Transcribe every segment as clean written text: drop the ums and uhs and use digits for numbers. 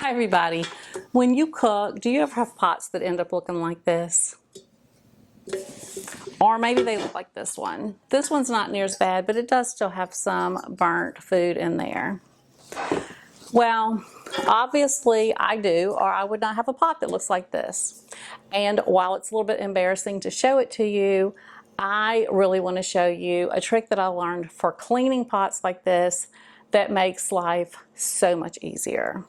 Hi everybody. When you cook, do you ever have pots that end up looking like this? Or maybe they look like this one. This one's not near as bad, but it does still have some burnt food in there. Well, obviously I do, or I would not have a pot that looks like this. And while it's a little bit embarrassing to show it to you, I really want to show you a trick that I learned for cleaning pots like this that makes life so much easier.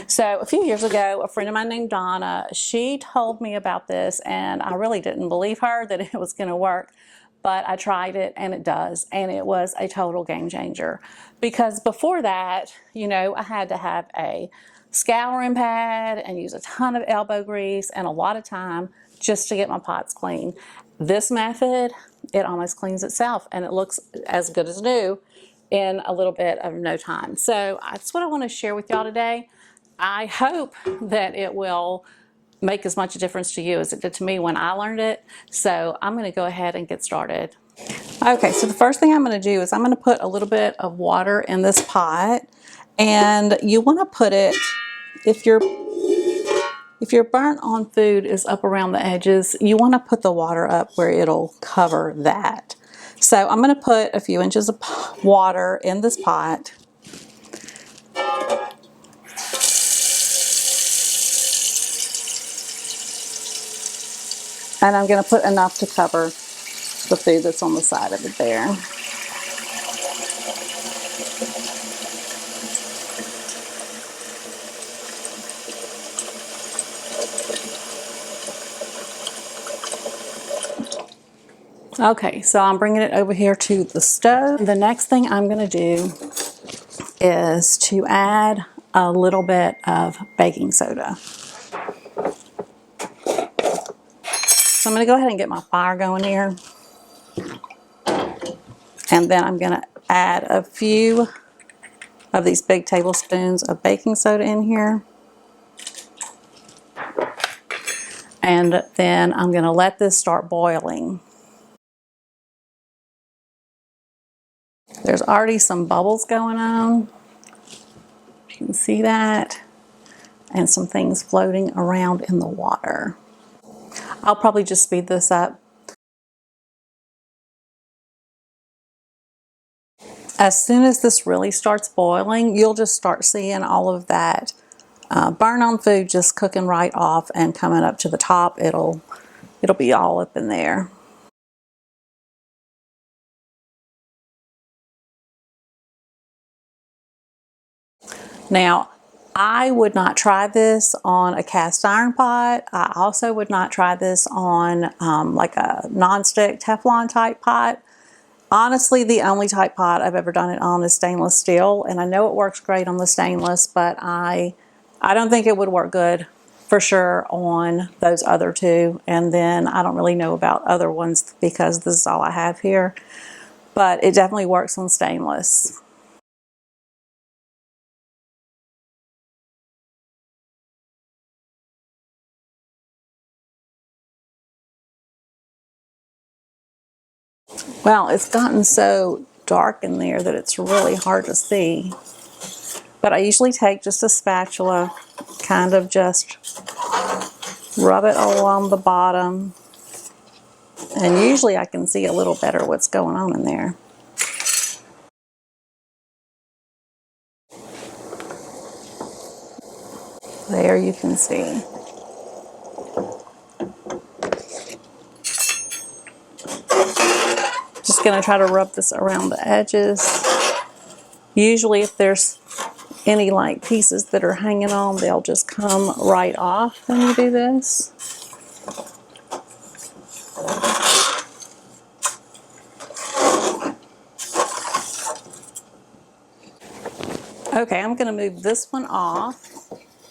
So a few years ago, a friend of mine named Donna, she told me about this and I really didn't believe her that it was going to work. But I tried it and it does. And it was a total game changer. Because before that, I had to have a scouring pad and use a ton of elbow grease and a lot of time just to get my pots clean. This method, it almost cleans itself and it looks as good as new in a little bit of no time. So that's what I want to share with y'all today. I hope that it will make as much a difference to you as it did to me when I learned it. So I'm going to go ahead and get started. Okay, so the first thing I'm going to do is I'm going to put a little bit of water in this pot, and you want to put it, if your burnt on food is up around the edges, you want to put the water up where it'll cover that. So I'm going to put a few inches of water in this pot. And I'm going to put enough to cover the food that's on the side of it there. Okay, so I'm bringing it over here to the stove. The next thing I'm going to do is to add a little bit of baking soda. So I'm going to go ahead and get my fire going here. And then I'm going to add a few of these big tablespoons of baking soda in here. And then I'm going to let this start boiling. There's already some bubbles going on. You can see that. And some things floating around in the water. I'll probably just speed this up. As soon as this really starts boiling, you'll just start seeing all of that burn on food just cooking right off and coming up to the top. It'll be all up in there. Now, I would not try this on a cast iron pot. I also would not try this on like a non-stick Teflon type pot. Honestly, the only type pot I've ever done it on is stainless steel, and I know it works great on the stainless, but I don't think it would work good for sure on those other two. And then I don't really know about other ones because this is all I have here, but it definitely works on stainless. Well, it's gotten so dark in there that it's really hard to see. But I usually take just a spatula, kind of just rub it along the bottom. And usually I can see a little better what's going on in there. There you can see. Just going to try to rub this around the edges. Usually if there's any like pieces that are hanging on, they'll just come right off when you do this. Okay, I'm going to move this one off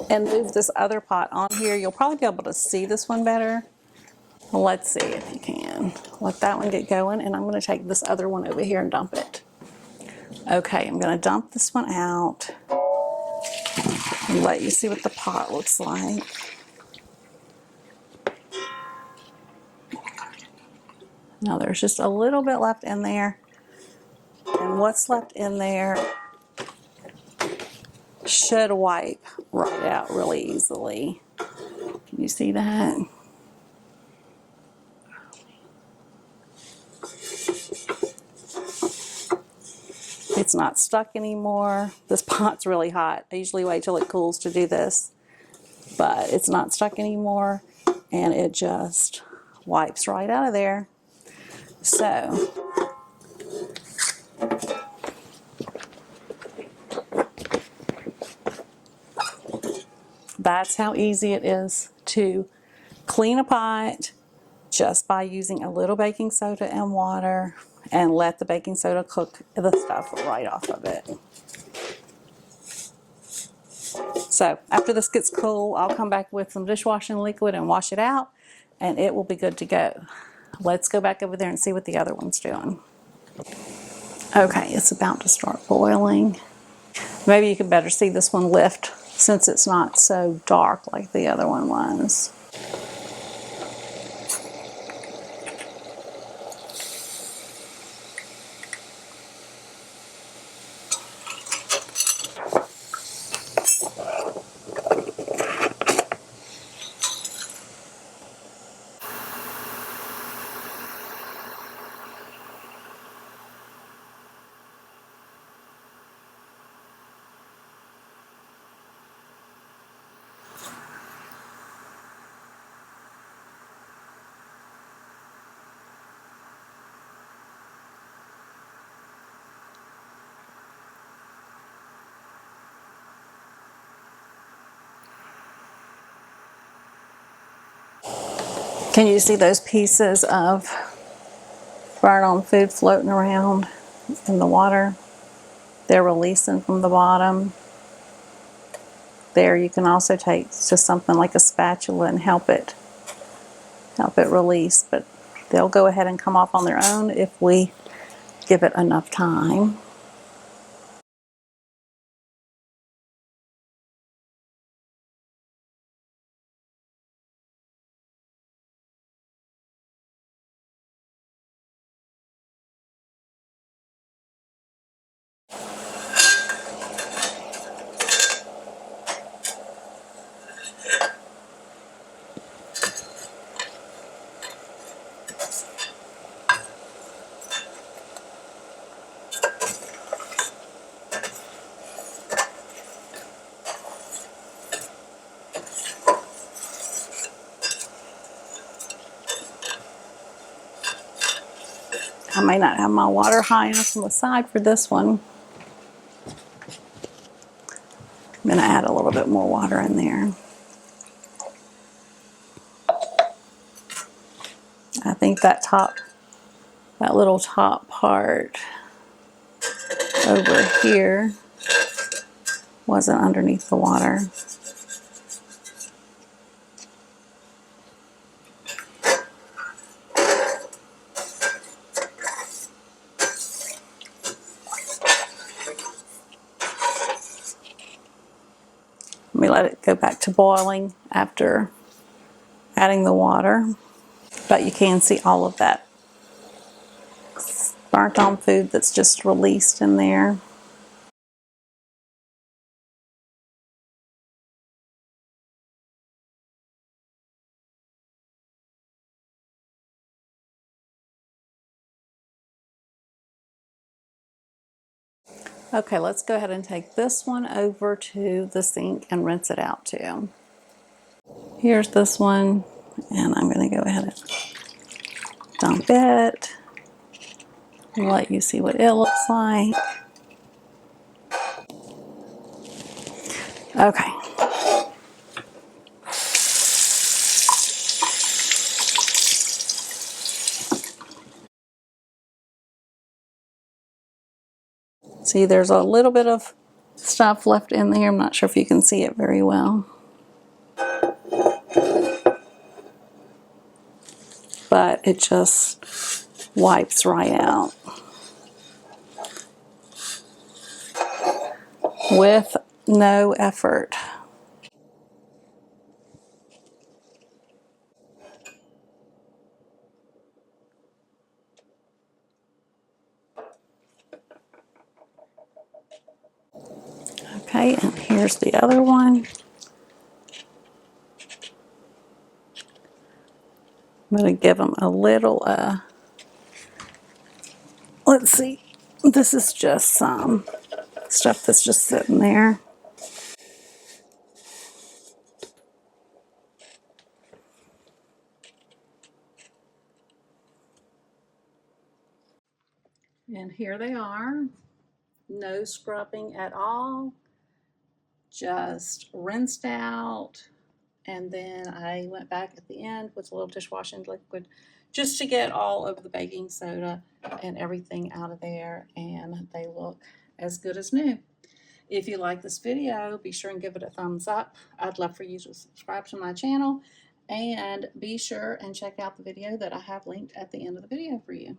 and move this other pot on here. You'll probably be able to see this one better. Let's see if you can. Let that one get going, and I'm going to take this other one over here and dump it. Okay, I'm going to dump this one out and let you see what the pot looks like. Now there's just a little bit left in there, and what's left in there should wipe right out really easily. Can you see that? It's not stuck anymore. This pot's really hot. I usually wait till it cools to do this, but it's not stuck anymore, and it just wipes right out of there. So that's how easy it is to clean a pot just by using a little baking soda and water, and let the baking soda cook the stuff right off of it. So after this gets cool, I'll come back with some dishwashing liquid and wash it out, and it will be good to go. Let's go back over there and see what the other one's doing. Okay, it's about to start boiling. Maybe you could better see this one lift since it's not so dark like the other one was. Can you see those pieces of burnt on food floating around in the water? They're releasing from the bottom. There, you can also take just something like a spatula and help it release, but they'll go ahead and come off on their own if we give it enough time. I may not have my water high enough on the side for this one. I'm going to add a little bit more water in there. I think that little top part over here wasn't underneath the water. Let me let it go back to boiling after adding the water. But you can see all of that burnt on food that's just released in there. Okay, let's go ahead and take this one over to the sink and rinse it out too. Here's this one, and I'm going to go ahead and dump it and let you see what it looks like. Okay. See, there's a little bit of stuff left in there. I'm not sure if you can see it very well. But it just wipes right out with no effort. Okay, and here Here's the other one. I'm going to give them a little, let's see, this is just some stuff that's just sitting there. And here they are. No scrubbing at all. Just rinsed out. And then I went back at the end with a little dishwashing liquid just to get all of the baking soda and everything out of there. And they look as good as new. If you like this video, be sure and give it a thumbs up. I'd love for you to subscribe to my channel. And be sure and check out the video that I have linked at the end of the video for you.